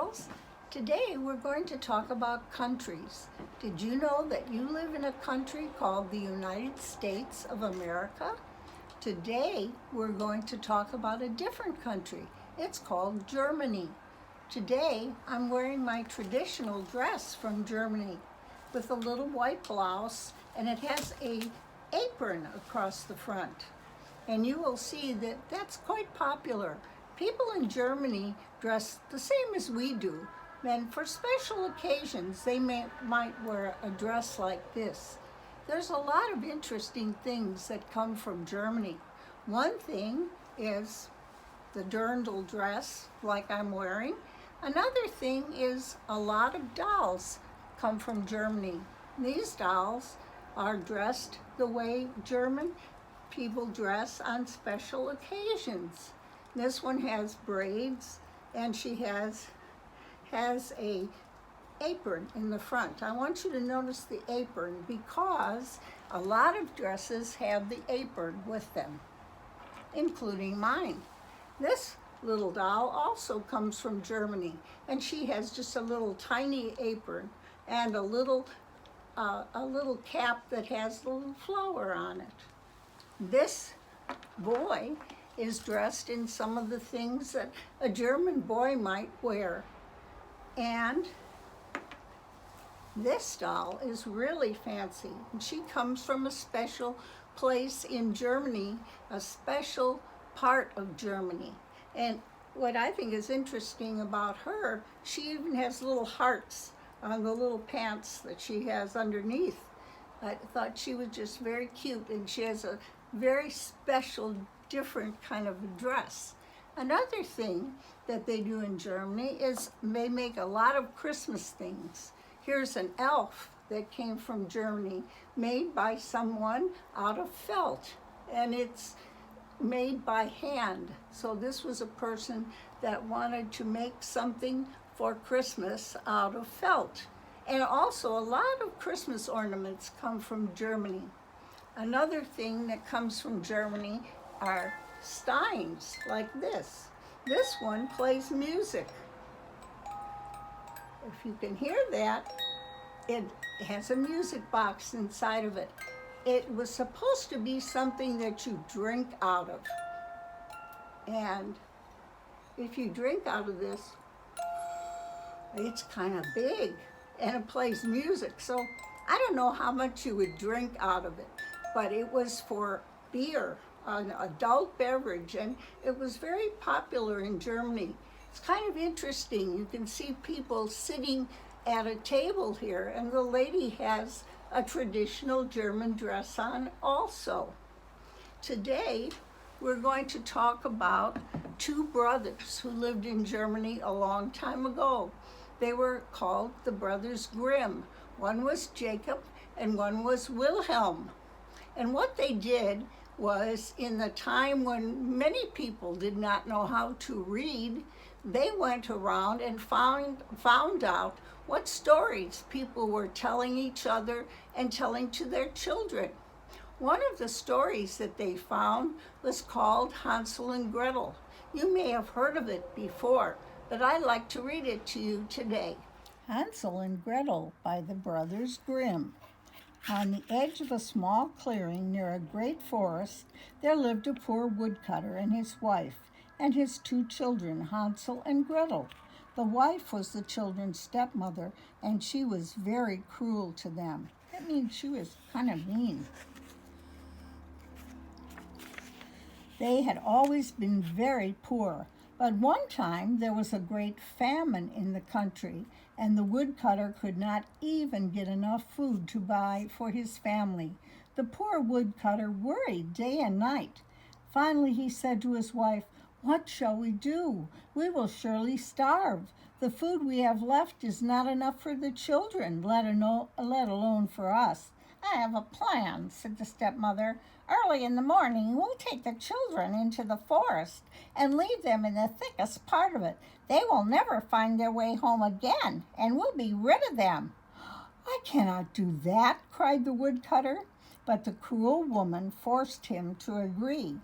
dolls. Today we're going to talk about countries. Did you know that you live in a country called the United States of America? Today we're going to talk about a different country. It's called Germany. Today I'm wearing my traditional dress from Germany with a little white blouse, and it has an apron across the front. And you will see that that's quite popular. People in Germany dress the same as we do, and for special occasions they might wear a dress like this. There's a lot of interesting things that come from Germany. One thing is the dirndl dress like I'm wearing. Another thing is a lot of dolls come from Germany. These dolls are dressed the way German people dress on special occasions. This one has braids, and she has a apron in the front. I want you to notice the apron because a lot of dresses have the apron with them, including mine. This little doll also comes from Germany, and she has just a little tiny apron and a little cap that has a little flower on it. This boy is dressed in some of the things that a German boy might wear. And this doll is really fancy. And she comes from a special place in Germany, a special part of Germany. And what I think is interesting about her, she even has little hearts on the little pants that she has underneath. I thought she was just very cute, and she has a very special, different kind of a dress. Another thing that they do in Germany is they make a lot of Christmas things. Here's an elf that came from Germany, made by someone out of felt, and it's made by hand. So this was a person that wanted to make something for Christmas out of felt. And also a lot of Christmas ornaments come from Germany. Another thing that comes from Germany are steins like this. This one plays music. If you can hear that, it has a music box inside of it. It was supposed to be something that you drink out of. And if you drink out of this, it's kind of big, and it plays music. So I don't know how much you would drink out of it, but it was for beer, an adult beverage, and it was very popular in Germany. It's kind of interesting. You can see people sitting at a table here, and the lady has a traditional German dress on also. Today, we're going to talk about two brothers who lived in Germany a long time ago. They were called the Brothers Grimm. One was Jacob and one was Wilhelm. And what they did was, in the time when many people did not know how to read, they went around and found out what stories people were telling each other and telling to their children. One of the stories that they found was called Hansel and Gretel. You may have heard of it before, but I'd like to read it to you today. Hansel and Gretel by the Brothers Grimm. On the edge of a small clearing near a great forest, there lived a poor woodcutter and his wife, and his two children, Hansel and Gretel. The wife was the children's stepmother, and she was very cruel to them. That means she was kind of mean. They had always been very poor, but one time there was a great famine in the country, and the woodcutter could not even get enough food to buy for his family. The poor woodcutter worried day and night. Finally he said to his wife, "What shall we do? We will surely starve. The food we have left is not enough for the children, let alone for us." "I have a plan," said the stepmother. "Early in the morning we'll take the children into the forest and leave them in the thickest part of it. They will never find their way home again, and we'll be rid of them." "I cannot do that," cried the woodcutter, but the cruel woman forced him to agree.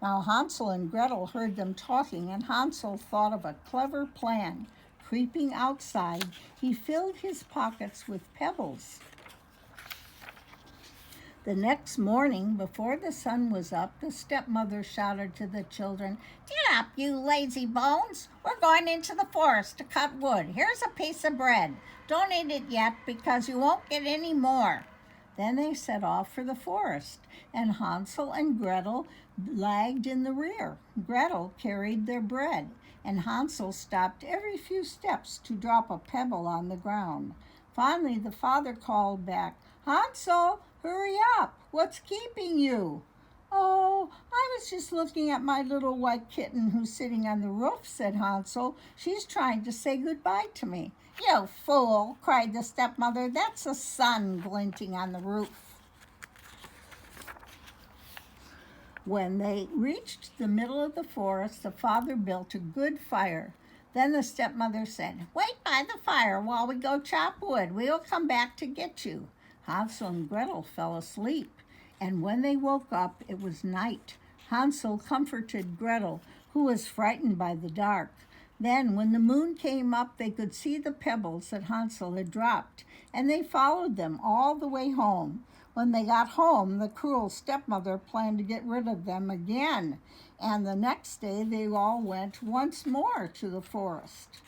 Now Hansel and Gretel heard them talking, and Hansel thought of a clever plan. Creeping outside, he filled his pockets with pebbles. The next morning, before the sun was up, the stepmother shouted to the children, "Get up, you lazy bones! We're going into the forest to cut wood. Here's a piece of bread. Don't eat it yet because you won't get any more." Then they set off for the forest, and Hansel and Gretel lagged in the rear. Gretel carried their bread, and Hansel stopped every few steps to drop a pebble on the ground. Finally, the father called back, "Hansel, hurry up! What's keeping you?" "Oh, I was just looking at my little white kitten who's sitting on the roof," said Hansel. "She's trying to say goodbye to me." "You fool!" cried the stepmother. "That's the sun glinting on the roof." When they reached the middle of the forest, the father built a good fire. Then the stepmother said, "Wait by the fire while we go chop wood. We will come back to get you." Hansel and Gretel fell asleep, and when they woke up, it was night. Hansel comforted Gretel, who was frightened by the dark. Then, when the moon came up, they could see the pebbles that Hansel had dropped, and they followed them all the way home. When they got home, the cruel stepmother planned to get rid of them again, and the next day they all went once more to the forest.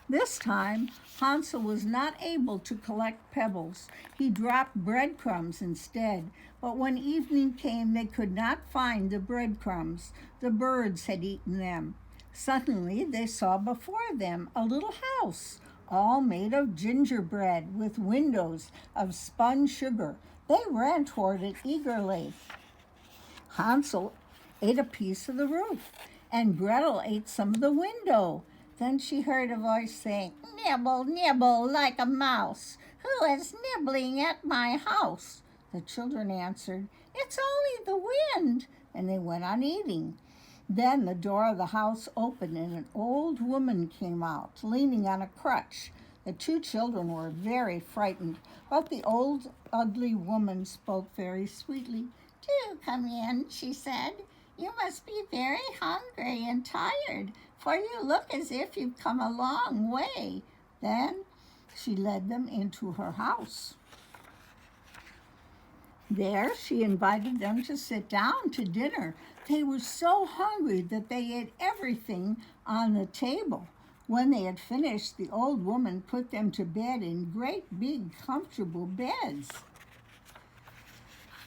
This time, Hansel was not able to collect pebbles. He dropped breadcrumbs instead, but when evening came, they could not find the breadcrumbs. The birds had eaten them. Suddenly, they saw before them a little house, all made of gingerbread, with windows of spun sugar. They ran toward it eagerly. Hansel ate a piece of the roof, and Gretel ate some of the window. Then she heard a voice saying, "Nibble, nibble like a mouse. Who is nibbling at my house?" The children answered, "It's only the wind," and they went on eating. Then the door of the house opened, and an old woman came out, leaning on a crutch. The two children were very frightened, but the old ugly woman spoke very sweetly. "Do come in," she said. "You must be very hungry and tired, for you look as if you've come a long way." Then she led them into her house. There she invited them to sit down to dinner. They were so hungry that they ate everything on the table. When they had finished, the old woman put them to bed in great big comfortable beds.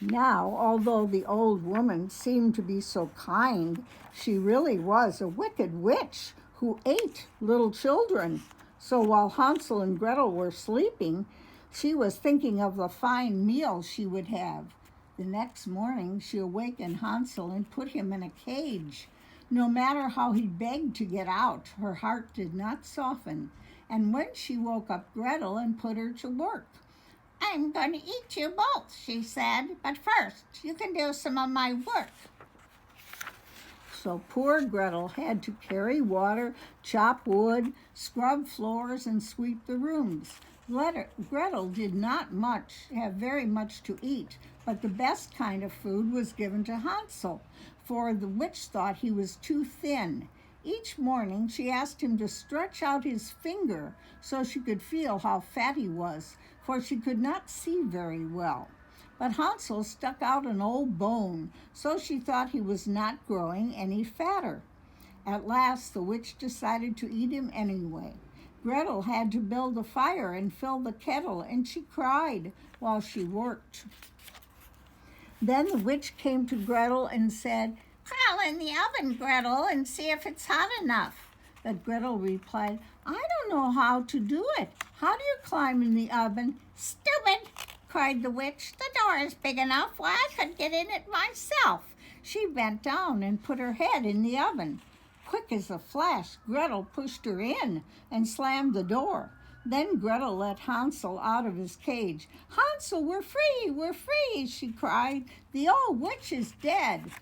Now, although the old woman seemed to be so kind, she really was a wicked witch who ate little children. So while Hansel and Gretel were sleeping, she was thinking of the fine meal she would have. The next morning, she awakened Hansel and put him in a cage. No matter how he begged to get out, her heart did not soften. And when she woke up Gretel and put her to work, "I'm going to eat you both," she said, "but first you can do some of my work." So poor Gretel had to carry water, chop wood, scrub floors, and sweep the rooms. Gretel did not have very much to eat, but the best kind of food was given to Hansel, for the witch thought he was too thin. Each morning she asked him to stretch out his finger so she could feel how fat he was, for she could not see very well. But Hansel stuck out an old bone, so she thought he was not growing any fatter. At last the witch decided to eat him anyway. Gretel had to build a fire and fill the kettle, and she cried while she worked. Then the witch came to Gretel and said, "Crawl in the oven, Gretel, and see if it's hot enough." But Gretel replied, "I don't know how to do it. How do you climb in the oven?" "Stupid!" cried the witch. "The door is big enough. Why, I could get in it myself." She bent down and put her head in the oven. Quick as a flash, Gretel pushed her in and slammed the door. Then Gretel let Hansel out of his cage. "Hansel, we're free, we're free," she cried. "The old witch is dead."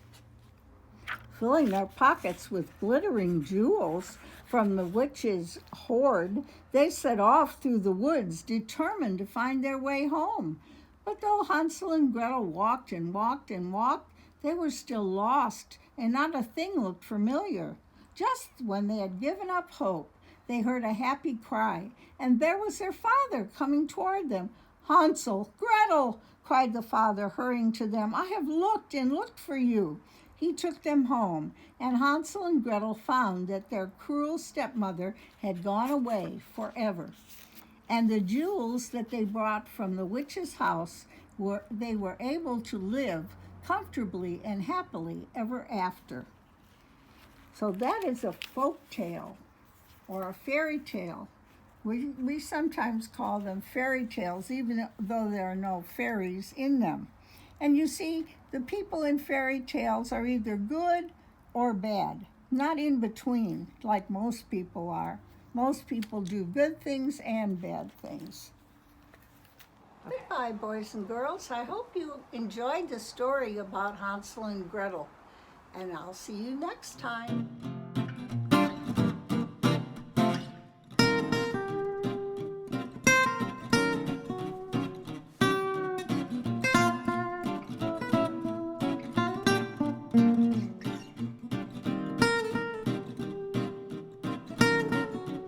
Filling their pockets with glittering jewels from the witch's hoard, they set off through the woods, determined to find their way home. But though Hansel and Gretel walked and walked and walked, they were still lost, and not a thing looked familiar. Just when they had given up hope, they heard a happy cry, and there was their father coming toward them. "Hansel, Gretel!" cried the father, hurrying to them. "I have looked and looked for you." He took them home, and Hansel and Gretel found that their cruel stepmother had gone away forever. And the jewels that they brought from the witch's house they were able to live comfortably and happily ever after. So that is a folk tale or a fairy tale. We sometimes call them fairy tales, even though there are no fairies in them. And you see, the people in fairy tales are either good or bad, not in between like most people are. Most people do good things and bad things. Goodbye, boys and girls. I hope you enjoyed the story about Hansel and Gretel. And I'll see you next time.